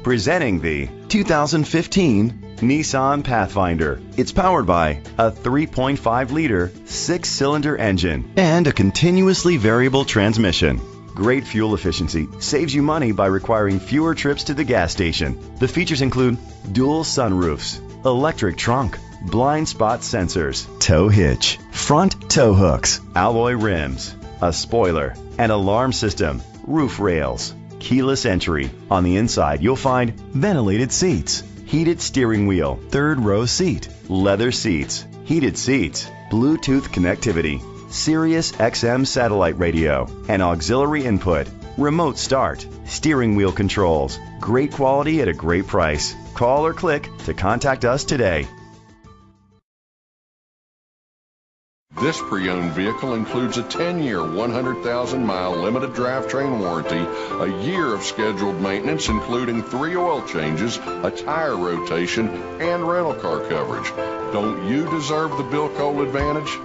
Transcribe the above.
Presenting the 2015 Nissan Pathfinder. It's powered by a 3.5-liter 6-cylinder engine and a continuously variable transmission. Great fuel efficiency saves you money by requiring fewer trips to the gas station. The features include dual sunroofs, electric trunk, blind spot sensors, tow hitch, front tow hooks, alloy rims, a spoiler, an alarm system, roof rails, keyless entry. On the inside, you'll find ventilated seats, heated steering wheel, third row seat, leather seats, heated seats, Bluetooth connectivity, Sirius XM satellite radio, and auxiliary input, remote start, steering wheel controls. Great quality at a great price. Call or click to contact us today. This pre-owned vehicle includes a 10-year, 100,000-mile limited drivetrain warranty, a year of scheduled maintenance including 3 oil changes, a tire rotation, and rental car coverage. Don't you deserve the Bill Cole advantage?